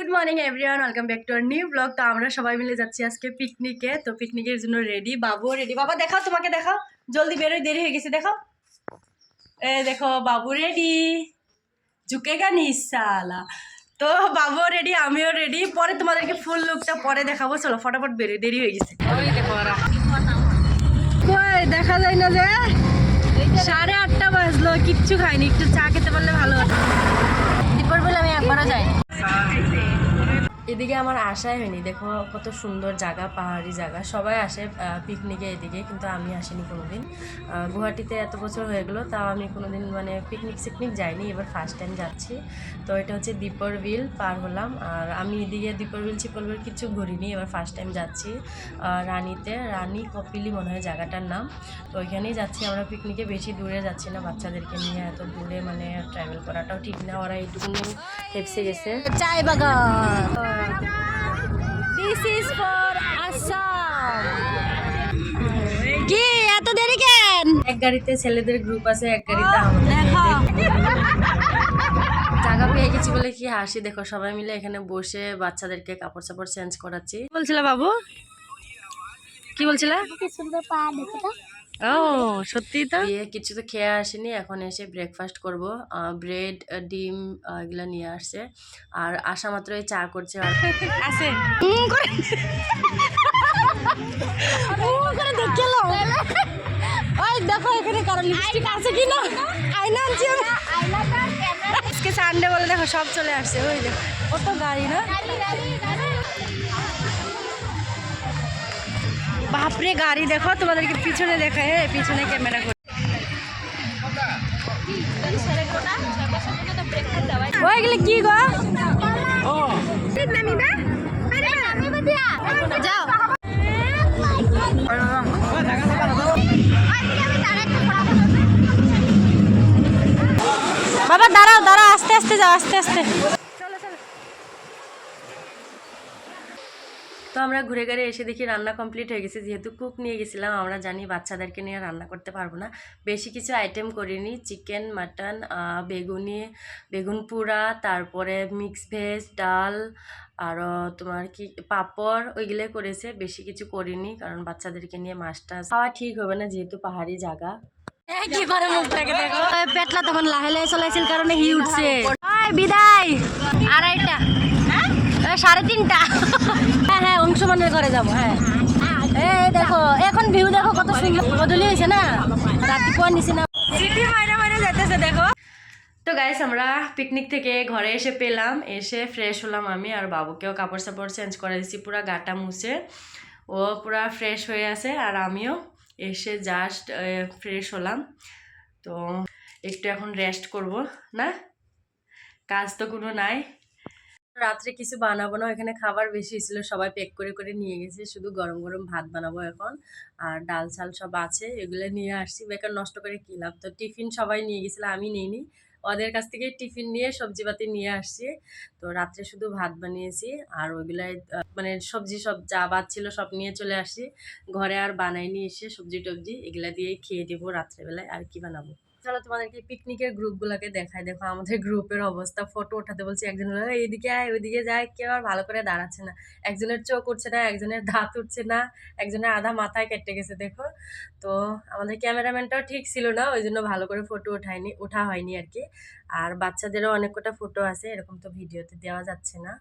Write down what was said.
Good morning everyone, welcome back to our new blog. তো আমরা সবাই মিলে যাচ্ছি আজকে পিকনিকে। তো পিকনিকের জন্য রেডি, বাবু রেডি। বাবা দেখাও, তোমাকে দেখাও, জলদি বেরোই, দেরি হয়ে গেছে। দেখো, এ দেখো বাবু রেডি, ঝুঁকেগা নিসালা। তো বাবু রেডি, আমিও রেডি। পরে তোমাদেরকে ফুল লুকটা পরে দেখাবো। চলো ফটাফট বেরোই, দেরি হয়ে গেছে। ওই দেখো ওরা কই দেখা যায় না যে 8:30 বাজলো, কিচ্ছু খাইনি। একটু চা খেতে পারলে ভালো হতো। দুপুর বেলা আমি একবারও যাই। এদিকে আমার আশাই হয়নি। দেখো কত সুন্দর জায়গা, পাহাড়ি জায়গা। সবাই আসে পিকনিকে এদিকে, কিন্তু আমি আসিনি কোনোদিন। গুয়াহাটিতে এত বছর হয়ে গেলো, তাও আমি কোনোদিন মানে পিকনিক যাইনি। এবার ফার্স্ট টাইম যাচ্ছি। তো এটা হচ্ছে দীপর বিল পার হলাম। আর আমি এদিকে দীপর বিল চিপল বিল কিছু ঘুরিনি, এবার ফার্স্ট টাইম যাচ্ছি রানী কপিলি মনে হয় জায়গাটার নাম। তো ওইখানেই যাচ্ছি আমরা পিকনিকে। বেশি দূরে যাচ্ছি না, বাচ্চাদেরকে নিয়ে এত দূরে মানে ট্রাভেল করাটাও ঠিক না। ওরা এইটুকু হেপসে গেছে। চাই বাগান, দিস ইজ ফর আসাম। কি এত দেরি কেন? এক গাড়িতে ছেলেদের গ্রুপ আছে, এক গাড়িতে আমাদের। জায়গা পেয়ে গেছি বলে কি হাসি। দেখো সবাই মিলে এখানে বসে বাচ্চাদেরকে কাপড় চাপড় চেঞ্জ করাচ্ছি। বলছিল বাবু, কি বলছিল? কি সুন্দর পাহাড় দেখো তো। ও সত্যি তো। কিছু তো খেয়ে আসেনি, এখন এসে ব্রেকফাস্ট করব। ব্রেড, ডিম এগুলা নিয়ে আসছে। আর আসা মাত্রই চা করছে। আছে ওই দেখো এখানে কারো লিপস্টিক আছে কি না। আয়না আনছি আজকে সানডে বলে দেখো সব চলে আসছে। ওই দেখো কত গাড়ি না, বাপরে গাড়ি দেখো। তোমাদেরকে পিছনে দেখায়, পিছনে ক্যামেরা করে। ওইগুলো কি গো? যাও বাবা, দাঁড়াও দাঁড়াও, আস্তে আস্তে যাও, আস্তে আস্তে। তো আমরা ঘুরে ঘুরে এসে দেখি রান্না কমপ্লিট হয়ে গেছে। যেহেতু কুক নিয়ে গেছিলাম, আমরা জানি বাচ্চাদেরকে নিয়ে রান্না করতে পারবো না। বেশি কিছু আইটেম করিনি, চিকেন, মাটন, বেগুন পোড়া, তারপরে মিক্স ভেজ, ডাল, আরও তোমার কি পাঁপড়, ওইগুলো করেছে। বেশি কিছু করিনি, কারণ বাচ্চাদেরকে নিয়ে মাছটা খাওয়া ঠিক হবে না, যেহেতু পাহাড়ি জায়গা। কি করে মুখটাকে দেখো, পেটলা তখন লাহে লাহে চলাইছিল কারণে হি উঠছে। বিদায় 2:30, 3:30। হ্যাঁ হ্যাঁ, অংশমানের ঘরে যাবো। হ্যাঁ এই দেখো এখন ভিউ দেখো কত সুন্দর বদলি হয়েছে না, রাত্রি কোয়ার নিচে না সিটি মাইনে মাইনে যাইতেছে দেখো। তো গাইস আমরা পিকনিক থেকে ঘরে এসে পেলাম, এসে ফ্রেশ হলাম। আমি আর বাবুকেও কাপড় চাপড় চেঞ্জ করে দিচ্ছি, পুরা গাটা মুছে। ও পুরা ফ্রেশ হয়ে আছে, আর আমিও এসে জাস্ট ফ্রেশ হলাম। তো একটু এখন রেস্ট করব, না কাজ তো কোনো নাই। রাত্রে কিছু বানাবো না, এখানে খাবার বেশি ছিল, সবাই প্যাক করে করে নিয়ে গেছে। শুধু গরম গরম ভাত বানাবো এখন। আর ডাল চাল সব আছে, এগুলো নিয়ে আসছি। বেকার নষ্ট করে কি লাভ। তো টিফিন সবাই নিয়ে গেছিল, আমি নিইনি। ওদের কাছ থেকে টিফিন নিয়ে সবজিপাতি নিয়ে আসছি। তো রাত্রে শুধু ভাত বানিয়েছি, আর ওইগুলাই মানে সবজি সব যা বাদ ছিল সব নিয়ে চলে আসছি ঘরে। আর বানাইনি, এসে সবজি টবজি এগুলা দিয়েই খেয়ে দেবো রাত্রেবেলায়। আর কি বানাবো। চলো তোমাদেরকে পিকনিকের গ্রুপগুলোকে দেখায়। দেখো আমাদের গ্রুপের অবস্থা। ফটো ওঠাতে বলছি, একজন এইদিকে আয় ওইদিকে যায়, কেউ আর ভালো করে দাঁড়াচ্ছে না। একজনের চোখ উঠছে না, একজনের দাঁত উঠছে না, একজনের আধা মাথায় কেটে গেছে দেখো। তো আমাদের ক্যামেরাম্যানটাও ঠিক ছিল না, ওই জন্য ভালো করে ফটো ওঠা হয়নি আর কি। আর বাচ্চাদেরও অনেক কটা ফটো আছে, এরকম তো ভিডিওতে দেওয়া যাচ্ছে না।